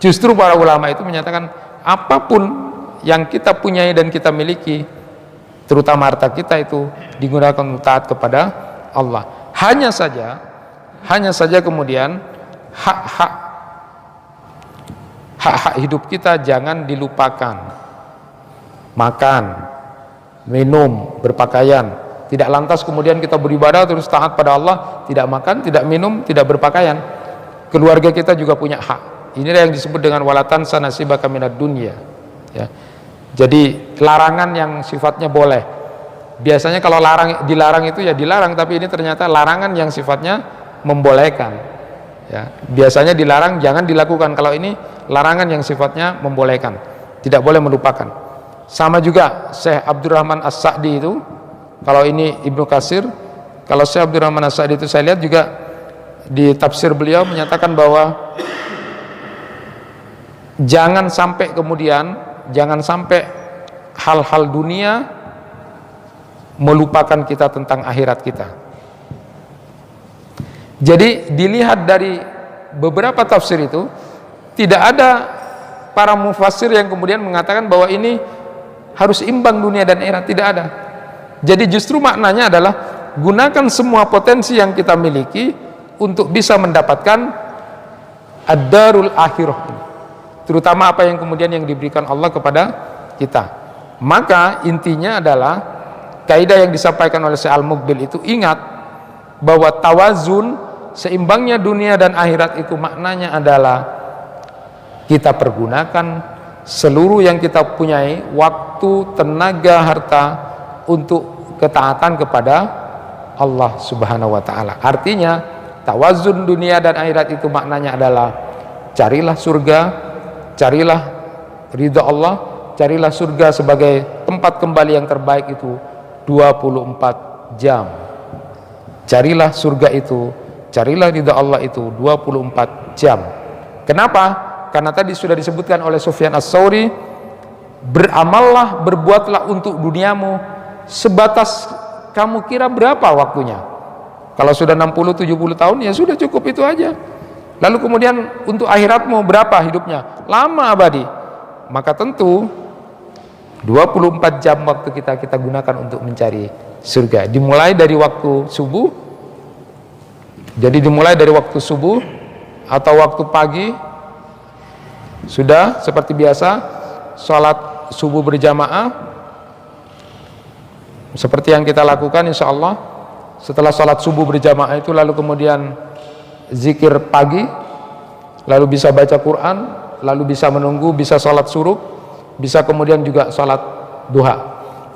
Justru para ulama itu menyatakan apapun yang kita punyai dan kita miliki, terutama harta kita, itu digunakan untuk taat kepada Allah. Hanya saja kemudian hak-hak hidup kita jangan dilupakan. Makan, minum, berpakaian. Tidak lantas kemudian kita beribadah terus taat pada Allah, tidak makan, tidak minum, tidak berpakaian. Keluarga kita juga punya hak. Inilah yang disebut dengan walatan sanasibaka minad dunya, ya. Jadi larangan yang sifatnya boleh. Biasanya kalau dilarang itu ya dilarang, tapi ini ternyata larangan yang sifatnya membolehkan, ya. Biasanya dilarang jangan dilakukan, kalau ini larangan yang sifatnya membolehkan, tidak boleh melupakan. Sama juga Syekh Abdurrahman As-Sa'di itu, kalau ini Ibnu Katsir, kalau Syekh Abdurrahman As-Sa'di itu saya lihat juga di tafsir beliau menyatakan bahwa jangan sampai hal-hal dunia melupakan kita tentang akhirat kita. Jadi dilihat dari beberapa tafsir itu, tidak ada para mufassir yang kemudian mengatakan bahwa ini harus imbang dunia dan akhirat, tidak ada. Jadi justru maknanya adalah gunakan semua potensi yang kita miliki untuk bisa mendapatkan ad-darul akhirah, terutama apa yang kemudian yang diberikan Allah kepada kita. Maka intinya adalah kaidah yang disampaikan oleh Syekh Al-Muqbil itu, ingat bahwa tawazun, seimbangnya dunia dan akhirat itu maknanya adalah kita pergunakan seluruh yang kita punyai, waktu, tenaga, harta, untuk ketaatan kepada Allah Subhanahu wa ta'ala. Artinya tawazun dunia dan akhirat itu maknanya adalah carilah surga, carilah ridha Allah, carilah surga sebagai tempat kembali yang terbaik itu 24 jam. Carilah surga itu, carilah ridha Allah itu 24 jam. Kenapa? Karena tadi sudah disebutkan oleh Sufyan Ats-Tsauri, beramallah, berbuatlah untuk duniamu sebatas kamu kira berapa waktunya. Kalau sudah 60-70 tahun ya sudah cukup itu aja. Lalu kemudian untuk akhiratmu berapa hidupnya? Lama, abadi. Maka tentu 24 jam waktu kita gunakan untuk mencari surga. Dimulai dari waktu subuh. Jadi dimulai dari waktu subuh atau waktu pagi, sudah seperti biasa sholat subuh berjamaah seperti yang kita lakukan insya Allah. Setelah sholat subuh berjamaah itu lalu kemudian zikir pagi, lalu bisa baca Quran, lalu bisa menunggu, bisa sholat suruk, bisa kemudian juga sholat duha.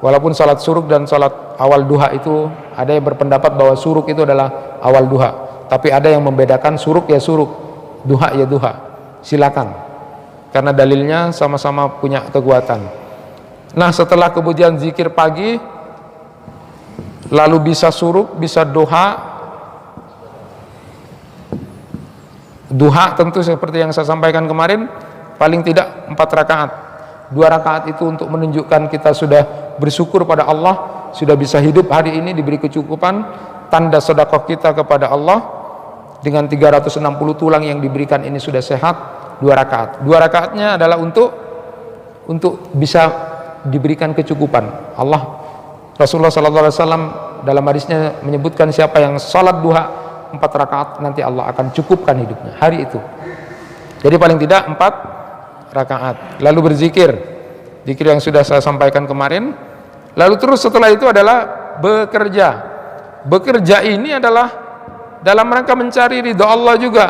Walaupun sholat suruk dan sholat awal duha itu ada yang berpendapat bahwa suruk itu adalah awal duha, tapi ada yang membedakan suruk ya suruk, duha ya duha. Silakan, karena dalilnya sama-sama punya kekuatan. Nah, setelah kemudian zikir pagi, lalu bisa suruk, bisa duha. Duha tentu seperti yang saya sampaikan kemarin, paling tidak 4 rakaat. 2 rakaat itu untuk menunjukkan kita sudah bersyukur pada Allah, sudah bisa hidup hari ini diberi kecukupan, tanda sedekah kita kepada Allah. Dengan 360 tulang yang diberikan ini sudah sehat. 2 rakaat. 2 rakaatnya adalah untuk bisa diberikan kecukupan. Allah Rasulullah SAW dalam hadisnya menyebutkan siapa yang salat duha 4 rakaat nanti Allah akan cukupkan hidupnya hari itu. Jadi paling tidak 4 rakaat. Lalu berzikir, zikir yang sudah saya sampaikan kemarin. Lalu terus setelah itu adalah bekerja. Bekerja ini adalah dalam rangka mencari ridha Allah juga,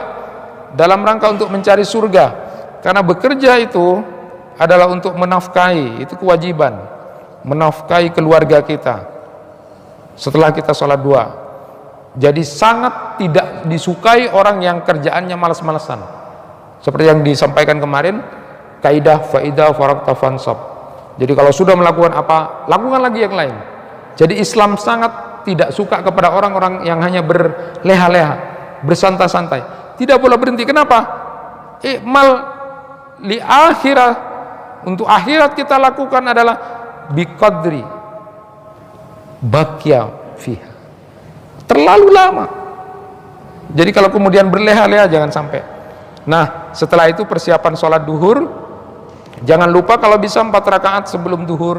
dalam rangka untuk mencari surga. Karena bekerja itu adalah untuk menafkahi, itu kewajiban, menafkahi keluarga kita setelah kita sholat duha. Jadi sangat tidak disukai orang yang kerjaannya malas-malasan, seperti yang disampaikan kemarin, kaidah faida farakta fansab. Jadi kalau sudah melakukan apa, lakukan lagi yang lain. Jadi Islam sangat tidak suka kepada orang-orang yang hanya berleha-leha, bersantai-santai. Tidak boleh berhenti. Kenapa? Ikmal li akhirah, untuk akhirat kita lakukan adalah biqadri baqiya fiha. Terlalu lama. Jadi kalau kemudian berleha-leha jangan sampai. Nah, setelah itu persiapan sholat duhur. Jangan lupa kalau bisa 4 rakaat sebelum duhur,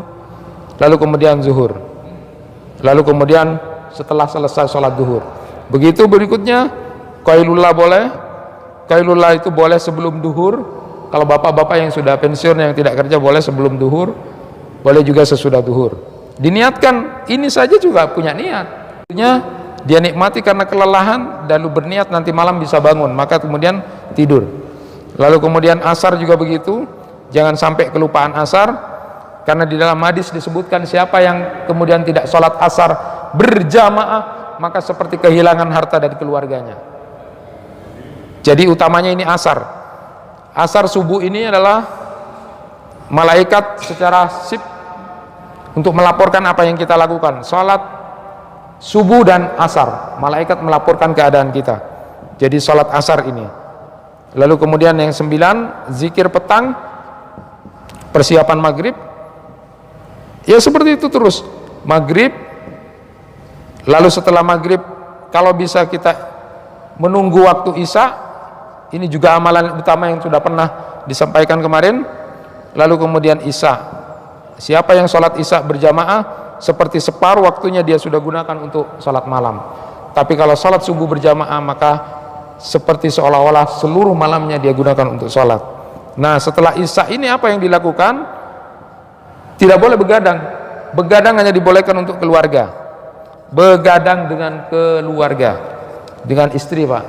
lalu kemudian zuhur, lalu kemudian setelah selesai sholat duhur. Begitu berikutnya qailullah boleh. Qailullah itu boleh sebelum duhur. Kalau bapak-bapak yang sudah pensiun yang tidak kerja boleh sebelum duhur, boleh juga sesudah duhur. Diniatkan, ini saja juga punya niat. Dia nikmati karena kelelahan, lalu berniat nanti malam bisa bangun, maka kemudian tidur. Lalu kemudian asar juga begitu. Jangan sampai kelupaan asar, karena di dalam hadis disebutkan siapa yang kemudian tidak sholat asar berjamaah, maka seperti kehilangan harta dari keluarganya. Jadi utamanya ini asar. Asar subuh ini adalah malaikat secara sip untuk melaporkan apa yang kita lakukan. Sholat subuh dan asar, malaikat melaporkan keadaan kita. Jadi sholat asar ini. Lalu kemudian yang 9, zikir petang, persiapan maghrib. Ya seperti itu terus. Maghrib, lalu setelah maghrib kalau bisa kita menunggu waktu isya. Ini juga amalan utama yang sudah pernah disampaikan kemarin. Lalu kemudian isya. Siapa yang sholat isya berjamaah, seperti separuh waktunya dia sudah gunakan untuk sholat malam. Tapi kalau sholat subuh berjamaah, maka seperti seolah-olah seluruh malamnya dia gunakan untuk sholat. Nah setelah isya ini apa yang dilakukan? Tidak boleh begadang. Begadang hanya dibolehkan untuk keluarga. Begadang dengan keluarga, dengan istri pak,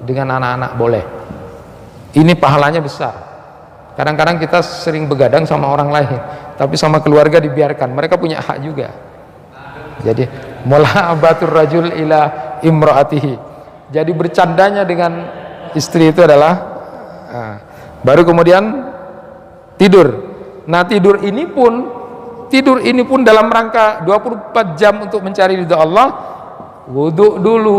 dengan anak-anak boleh. Ini pahalanya besar. Kadang-kadang kita sering begadang sama orang lain, tapi sama keluarga dibiarkan, mereka punya hak juga. Jadi mula'abatur rajul ila imra'atihi. Jadi bercandanya dengan istri itu adalah baru kemudian tidur. Nah tidur ini pun dalam rangka 24 jam untuk mencari ridha Allah. Wudhu dulu,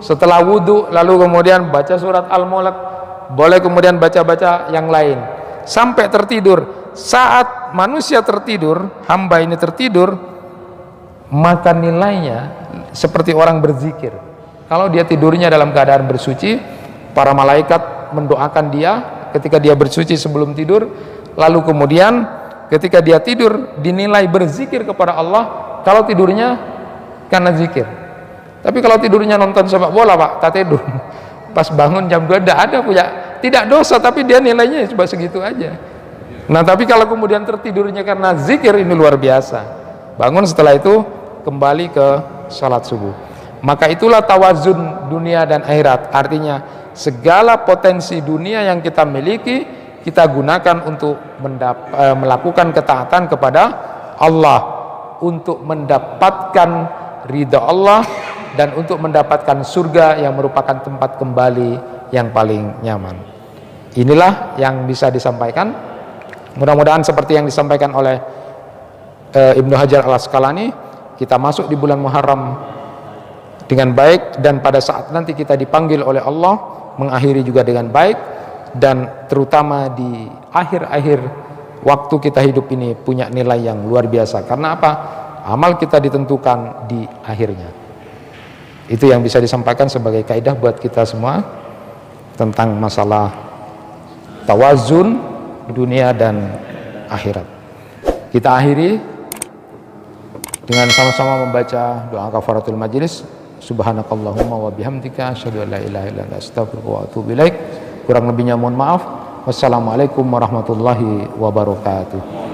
setelah wudhu lalu kemudian baca surat Al-Mulk, boleh kemudian baca-baca yang lain sampai tertidur. Saat manusia tertidur, hamba ini tertidur, maka nilainya seperti orang berzikir. Kalau dia tidurnya dalam keadaan bersuci, para malaikat mendoakan dia ketika dia bersuci sebelum tidur. Lalu kemudian ketika dia tidur dinilai berzikir kepada Allah kalau tidurnya karena zikir. Tapi kalau tidurnya nonton sepak bola pak, tak tidur, pas bangun jam 2 ada punya, tidak dosa, tapi dia nilainya cuma segitu aja. Nah tapi kalau kemudian tertidurnya karena zikir, ini luar biasa. Bangun setelah itu kembali ke sholat subuh. Maka itulah tawazun dunia dan akhirat. Artinya segala potensi dunia yang kita miliki kita gunakan untuk melakukan ketaatan kepada Allah, untuk mendapatkan ridha Allah dan untuk mendapatkan surga yang merupakan tempat kembali yang paling nyaman. Inilah yang bisa disampaikan. Mudah-mudahan seperti yang disampaikan oleh Ibnu Hajar Al-Asqalani, kita masuk di bulan Muharram dengan baik, dan pada saat nanti kita dipanggil oleh Allah mengakhiri juga dengan baik, dan terutama di akhir-akhir waktu kita hidup ini punya nilai yang luar biasa. Karena apa? Amal kita ditentukan di akhirnya. Itu yang bisa disampaikan sebagai kaidah buat kita semua tentang masalah tawazun dunia dan akhirat. Kita akhiri dengan sama-sama membaca doa kafaratul majelis. Subhanakallahumma wa bihamdika asyhadu an la ilaha illa anta astaghfiruka wa atubu ilaik. Kurang lebihnya mohon maaf. Wassalamualaikum warahmatullahi wabarakatuh.